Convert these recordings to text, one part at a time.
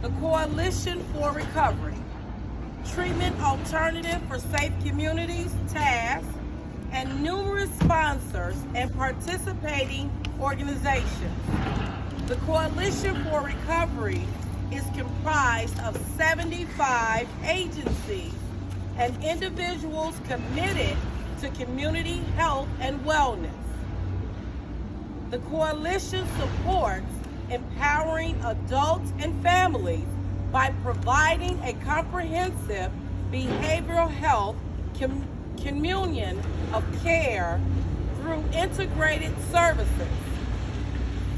the Coalition for Recovery, Treatment Alternative for Safe Communities, TASK, and numerous sponsors and participating organizations. The Coalition for Recovery is comprised of 75 agencies and individuals committed to community health and wellness. The coalition supports empowering adults and families by providing a comprehensive behavioral health communion of care through integrated services.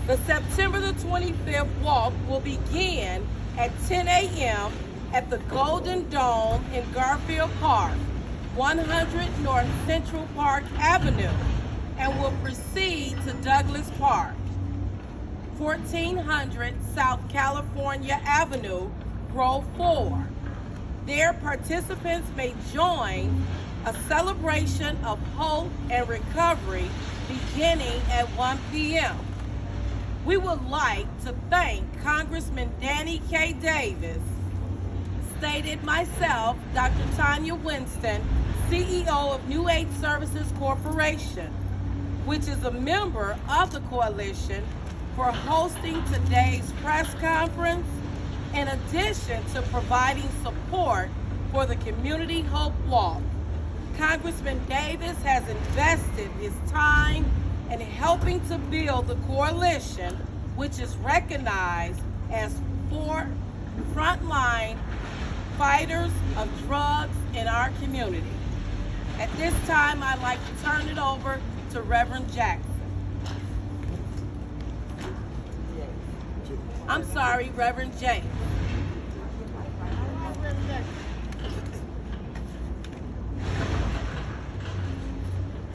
The September the 25th walk will begin at 10 a.m. at the Golden Dome in Garfield Park, 100 North Central Park Avenue, and will proceed to Douglas Park, 1400 South California Avenue, Grove 4. There, participants may join a celebration of hope and recovery beginning at 1 p.m. We would like to thank Congressman Danny K. Davis, stated myself, Dr. Tanya Winston, CEO of New Age Services Corporation, which is a member of the coalition, for hosting today's press conference, in addition to providing support for the Community Hope Walk. Congressman Davis has invested his time in helping to build the coalition, which is recognized as frontline fighters of drugs in our community. At this time, I'd like to turn it over to Reverend Jackson. I'm sorry, Reverend James.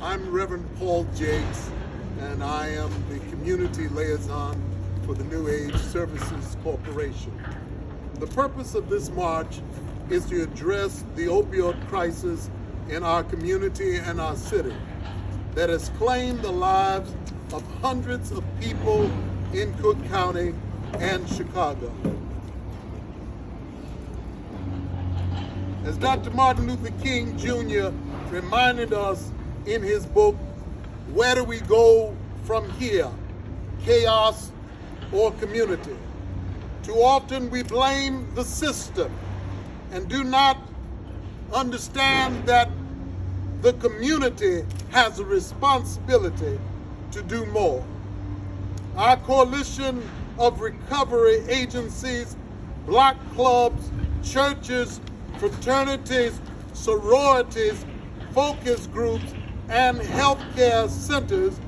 I'm Reverend Paul Jakes, and I am the Community Liaison for the New Age Services Corporation. The purpose of this march is to address the opioid crisis in our community and our city that has claimed the lives of hundreds of people in Cook County and Chicago. As Dr. Martin Luther King Jr. reminded us in his book, Where Do We Go From Here? Chaos or Community? Too often we blame the system and do not understand that the community has a responsibility to do more. Our coalition of recovery agencies, block clubs, churches, fraternities, sororities, focus groups, and healthcare centers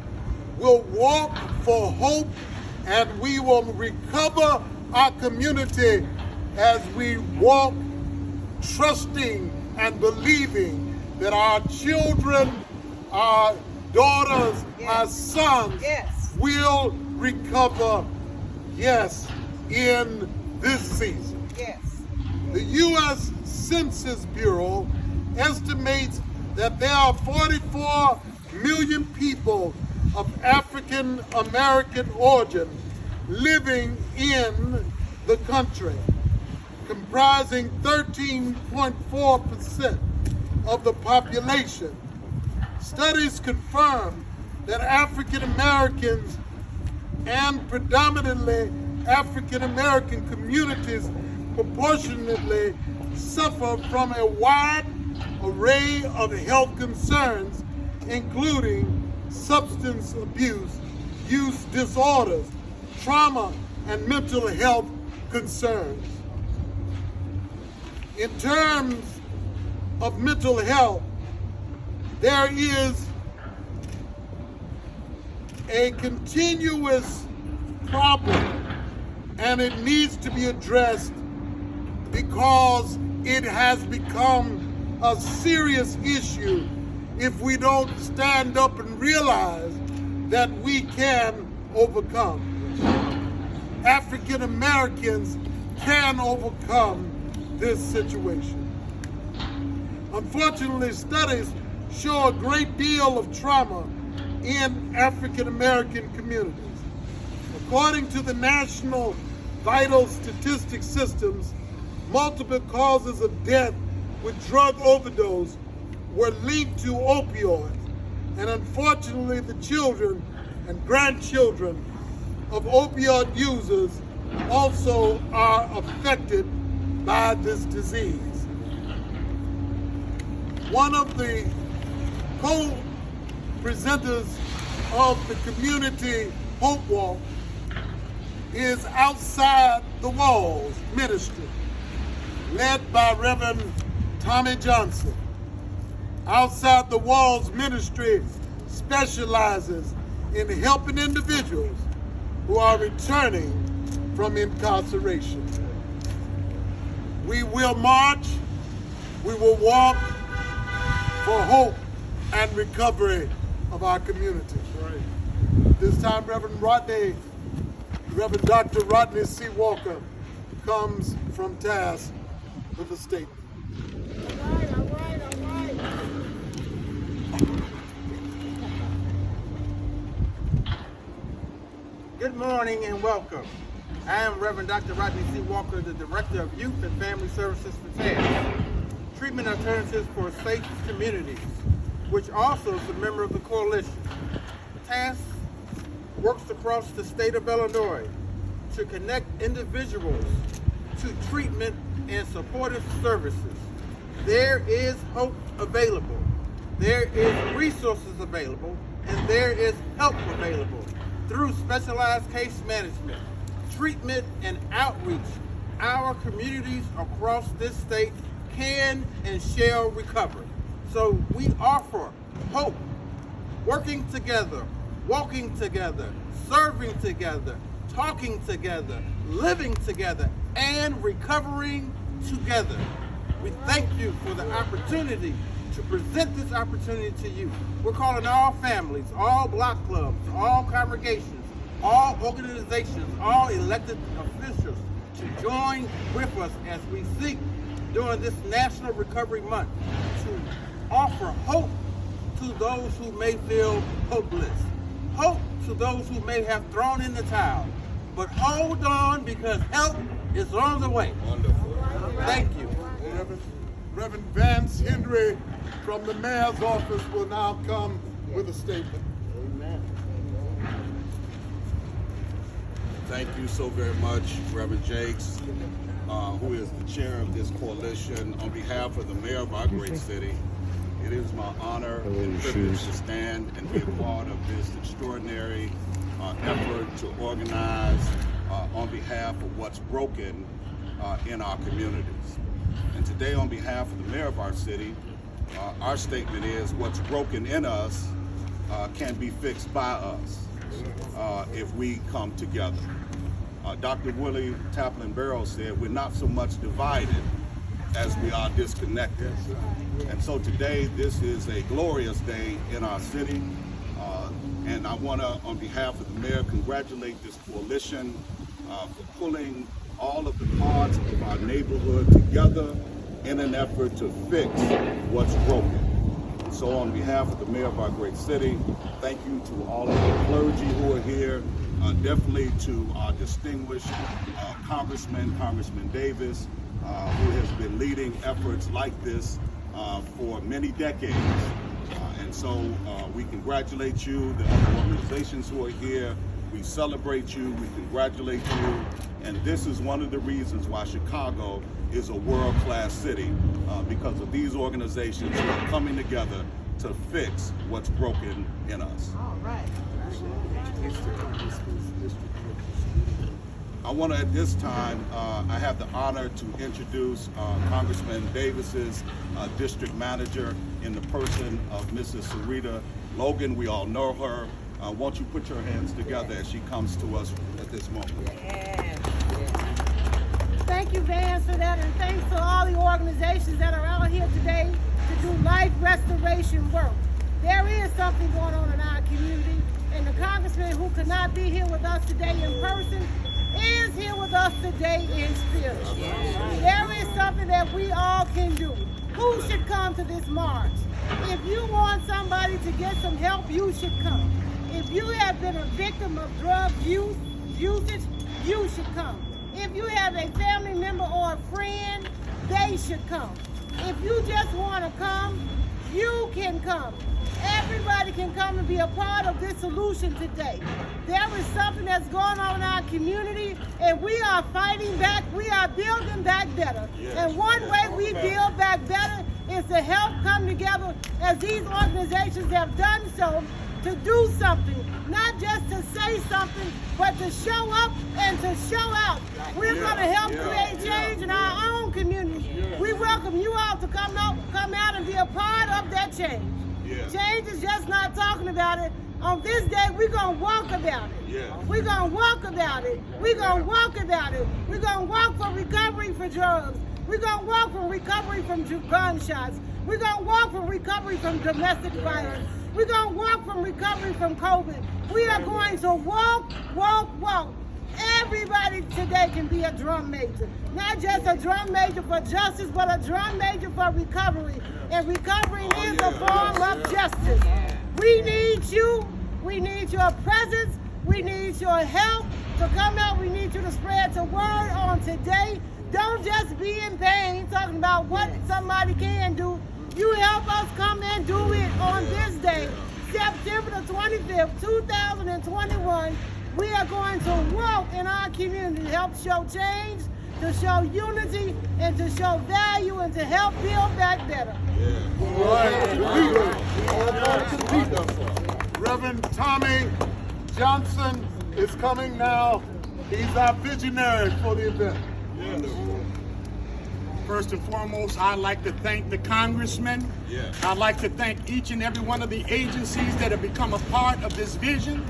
will walk for hope, and we will recover our community as we walk trusting and believing that our children, our daughters, our sons will recover, in this season. The U.S. Census Bureau estimates that there are 44 million people of African American origin living in the country, comprising 13.4% of the population. Studies confirm that African Americans and predominantly African American communities proportionately suffer from a wide array of health concerns, including substance abuse, use disorders, trauma, and mental health concerns. In terms of mental health, there is a continuous problem, and it needs to be addressed because it has become a serious issue if we don't stand up and realize that we can overcome. African Americans can overcome this situation. Unfortunately, studies show a great deal of trauma in African American communities. According to the National vital statistic systems, multiple causes of death with drug overdose were linked to opioids. And unfortunately, the children and grandchildren of opioid users also are affected by this disease. One of the co-presenters of the Community Hope Walk is Outside the Walls Ministry, led by Reverend Tommy Johnson. Outside the Walls Ministry specializes in helping individuals who are returning from incarceration. We will march, we will walk for hope and recovery of our community. Right. This time, Reverend Dr. Rodney C. Walker comes from task with a statement. All right. Good morning and welcome. I am Reverend Dr. Rodney C. Walker, the Director of Youth and Family Services for TASK, Treatment Alternatives for Safe Communities, which also is a member of the coalition. TASK works across the state of Illinois to connect individuals to treatment and supportive services. There is hope available, there is resources available, and there is help available through specialized case management, treatment, and outreach. Our communities across this state can and shall recover. So we offer hope, working together, walking together, serving together, talking together, living together, and recovering together. We thank you for the opportunity to present this opportunity to you. We're calling all families, all block clubs, all congregations, all organizations, all elected officials to join with us as we seek during this National Recovery Month to offer hope to those who may feel hopeless, hope to those who may have thrown in the towel. But hold on, because help is on the way. Wonderful. Thank you. Reverend Vance Henry from the Mayor's Office will now come with a statement. Amen. Thank you so very much, Reverend Jakes, who is the chair of this coalition. On behalf of the mayor of our great city, it is my honor and privilege to stand and be a part of this extraordinary effort to organize on behalf of what's broken in our communities. And today, on behalf of the mayor of our city, our statement is what's broken in us can be fixed by us if we come together. Dr. Willie Taplin Barrows said we're not so much divided as we are disconnected. And so today, this is a glorious day in our city. And I want to, on behalf of the mayor, congratulate this coalition for pulling all of the parts of our neighborhood together in an effort to fix what's broken. So on behalf of the mayor of our great city, thank you to all of the clergy who are here, definitely to our distinguished Congressman Davis, who has been leading efforts like this for many decades. And so we congratulate you, the other organizations who are here. We celebrate you, we congratulate you, and this is one of the reasons why Chicago is a world-class city, because of these organizations who are coming together to fix what's broken in us. All right. I want to, at this time, I have the honor to introduce Congressman Davis's district manager in the person of Mrs. Sarita Logan. We all know her. Won't you put your hands together as she comes to us at this moment? Thank you, Vance, for that, and thanks to all the organizations that are out here today to do life restoration work. There is something going on in our community, and the congressman who could not be here with us today in person is here with us today in spirit. There is something that we all can do. Who should come to this march? If you want somebody to get some help, you should come. If you have been a victim of drug usage, you should come. If you have a family member or a friend, they should come. If you just want to come, you can come. Everybody can come and be a part of this solution today. There is something that's going on in our community, and we are fighting back. We are building back better. And one way we build back better is to help come together as these organizations have done so, to do something, not just to say something, but to show up and to show out. We're going to help create change in our own community. We welcome you all to come out and be a part of that change. Change is just not talking about it. On this day, we're going to walk about it. We're going to walk about it. We're going to walk about it. We're going to walk for recovery for drugs. We're going to walk for recovery from gunshots. We're going to walk for recovery from domestic violence. We're going to walk from recovery from COVID. We are going to walk, walk, walk. Everybody today can be a drum major. Not just a drum major for justice, but a drum major for recovery. And recovery is a form of justice. We need you. We need your presence. We need your help to come out. We need you to spread the word on today. Don't just be in pain talking about what somebody can do. You help us come and do it on this day, September the 25th, 2021. We are going to walk in our community to help show change, to show unity, and to show value, and to help build back better. Reverend Tommy Johnson is coming now. He's our visionary for the event. First and foremost, I'd like to thank the congressman. I'd like to thank each and every one of the agencies that have become a part of this vision.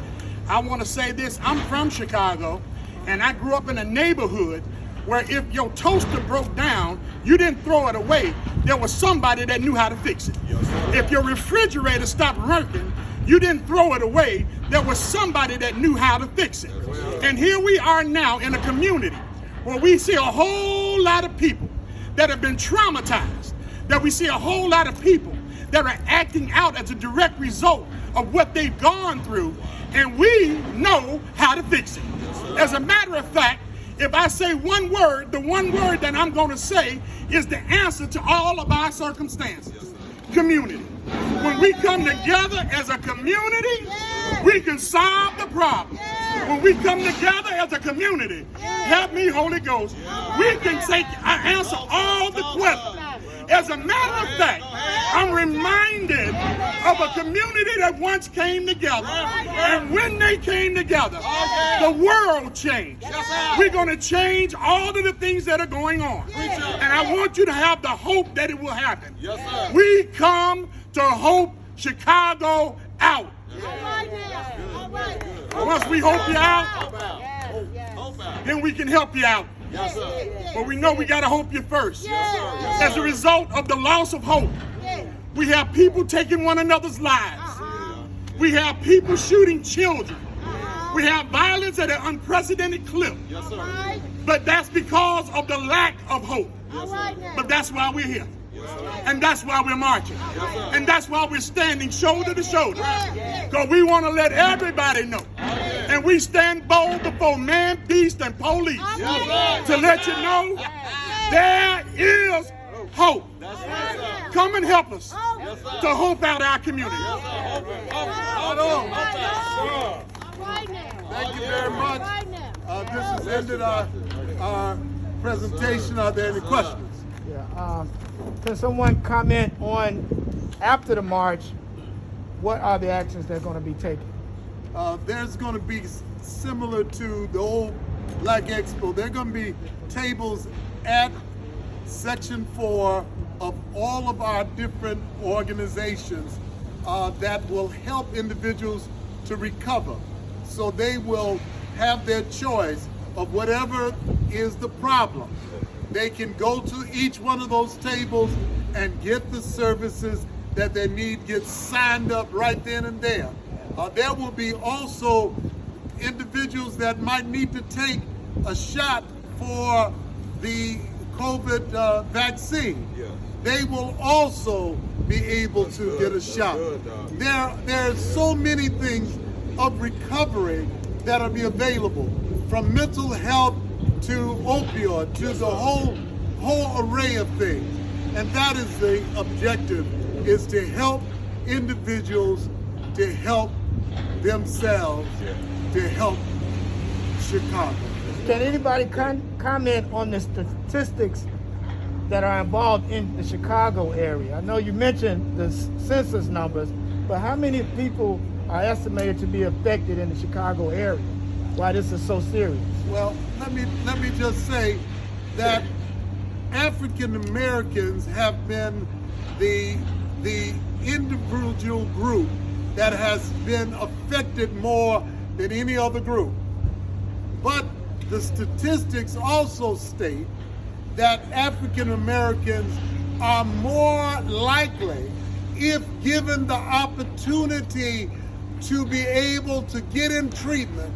I want to say this, I'm from Chicago, and I grew up in a neighborhood where if your toaster broke down, you didn't throw it away. There was somebody that knew how to fix it. If your refrigerator stopped working, you didn't throw it away. There was somebody that knew how to fix it. And here we are now in a community where we see a whole lot of people that have been traumatized, that we see a whole lot of people that are acting out as a direct result of what they've gone through, and we know how to fix it. As a matter of fact, if I say one word, the one word that I'm going to say is the answer to all of our circumstances. Community. When we come together as a community, we can solve the problem. When we come together as a community, help me, Holy Ghost, we can answer all the questions. As a matter of fact, I'm reminded of a community that once came together. And when they came together, the world changed. We're going to change all of the things that are going on. And I want you to have the hope that it will happen. We come to hope Chicago out. Once we hope you out, then we can help you out. But we know we got to hope you first. As a result of the loss of hope, we have people taking one another's lives. We have people shooting children. We have violence at an unprecedented clip. But that's because of the lack of hope. But that's why we're here. And that's why we're marching. And that's why we're standing shoulder to shoulder. Because we want to let everybody know. And we stand bold before man, beast, and police to let you know there is hope. Come and help us to hope out our community. Thank you very much. This has ended our presentation. Are there any questions? Can someone comment on, after the march, what are the actions that are going to be taken? There's going to be similar to the old Black Expo. There are going to be tables at Section 4 of all of our different organizations that will help individuals to recover. So they will have their choice of whatever is the problem. They can go to each one of those tables and get the services that they need, get signed up right then and there. There will be also individuals that might need to take a shot for the COVID vaccine. They will also be able to get a shot. There are so many things of recovery that will be available, from mental health to opioid, to the whole array of things. And that is the objective, is to help individuals, to help themselves, to help Chicago. Can anybody comment on the statistics that are involved in the Chicago area? I know you mentioned the census numbers, but how many people are estimated to be affected in the Chicago area? Why this is so serious? Well, let me just say that African Americans have been the individual group that has been affected more than any other group. But the statistics also state that African Americans are more likely, if given the opportunity to be able to get in treatment,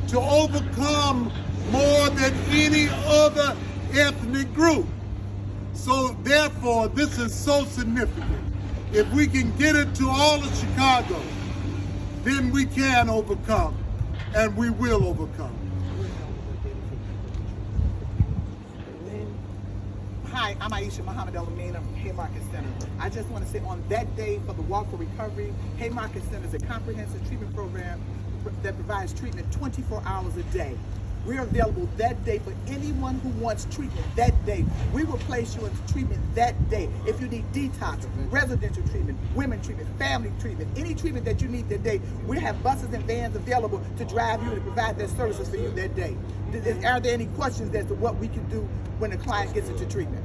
to overcome more than any other ethnic group. So therefore, this is so significant. If we can get it to all of Chicago, then we can overcome, and we will overcome. Hi, I'm Aisha Muhammad El-Amin. I'm from Haymarket Center. I just want to say on that day for the Walk for Recovery, Haymarket Center is a comprehensive treatment program that provides treatment 24 hours a day. We're available that day for anyone who wants treatment that day. We will place you into treatment that day. If you need detox, residential treatment, women treatment, family treatment, any treatment that you need that day, we have buses and vans available to drive you and provide their services for you that day. Are there any questions as to what we can do when the client gets into treatment?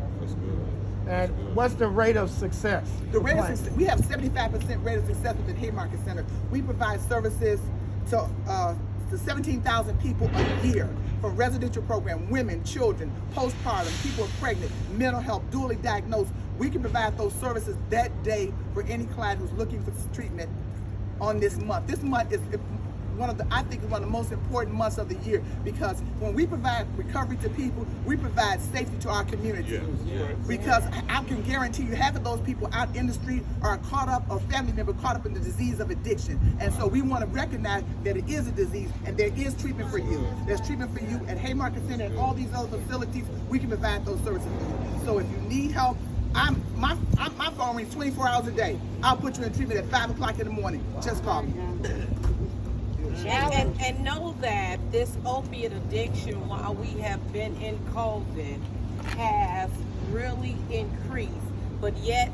And what's the rate of success? The rate of success, we have 75% rate of success within Haymarket Center. We provide services to 17,000 people a year, from residential program, women, children, postpartum, people who are pregnant, mental health, dually diagnosed. We can provide those services that day for any client who's looking for treatment on this month. This month is one of the most important months of the year, because when we provide recovery to people, we provide safety to our community. Because I can guarantee you half of those people out in the street are caught up, or family member caught up in the disease of addiction. And so we want to recognize that it is a disease and there is treatment for you. There's treatment for you at Haymarket Center and all these other facilities. We can provide those services for you. So if you need help, my phone rings 24 hours a day. I'll put you in treatment at 5 o'clock in the morning. Just call me. And know that this opiate addiction, while we have been in COVID, has really increased. But yet,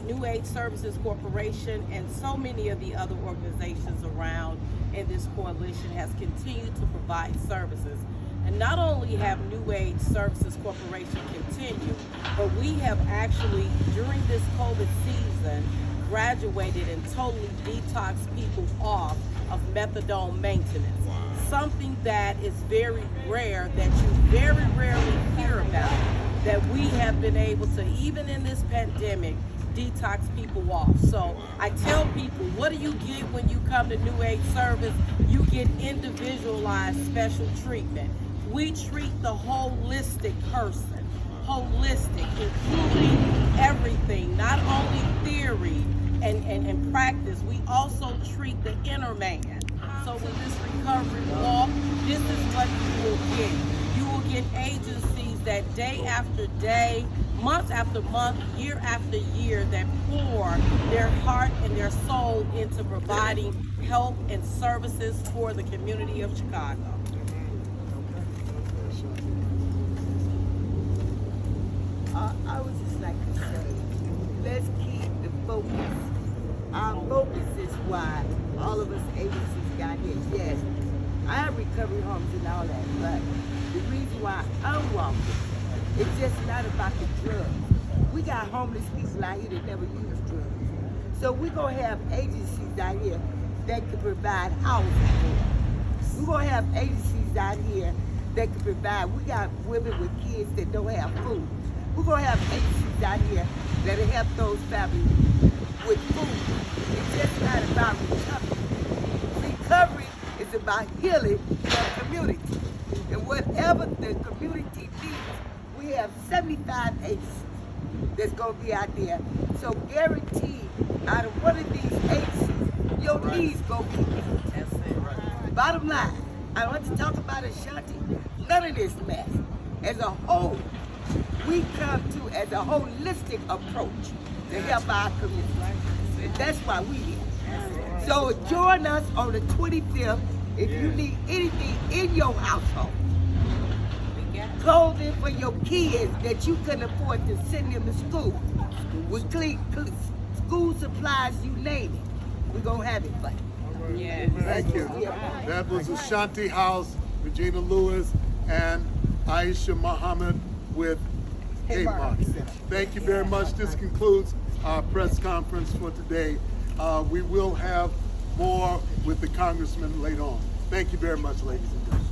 New Age Services Corporation and so many of the other organizations around in this coalition has continued to provide services. And not only have New Age Services Corporation continued, but we have actually, during this COVID season, graduated and totally detoxed people off of methadone maintenance. Wow. Something that is very rare, that you very rarely hear about, that we have been able to, even in this pandemic, detox people off. So I tell people, what do you get when you come to New Age Service? You get individualized special treatment. We treat the holistic person, holistic, including everything, not only theory and practice. We also treat the inner man. So with this recovery walk, this is what you will get. You will get agencies that day after day, month after month, year after year, that pour their heart and their soul into providing help and services for the community of Chicago. I would just like to say, let's keep the focus. Our focus is why all of us agencies got here. Yes, I have recovery homes and all that, but the reason why I'm walking, it's just not about the drugs. We got homeless people out here that never use drugs. So we're going to have agencies out here that can provide housing for us. We're going to have agencies out here that can provide. We got women with kids that don't have food. We're going to have agencies out here that'll help those families with food. It's just not about recovery. Recovery is about healing the community. And whatever the community needs, we have 75 agencies that's going to be out there. So guaranteed, out of one of these agencies, your needs going to be met. Bottom line, I want to talk about Ashanti. None of this mess. As a whole, we come to as a holistic approach to help our community. And that's why we here. So join us on the 25th if you need anything in your household. Clothing for your kids that you couldn't afford to send them to school. With clean school supplies, you name it. We're going to have it for you. Yes. Thank you. That was Ashanti House, Regina Lewis, and Aisha Muhammad with Haymarket. Thank you very much. This concludes our press conference for today. We will have more with the congressman later on. Thank you very much, ladies and gentlemen.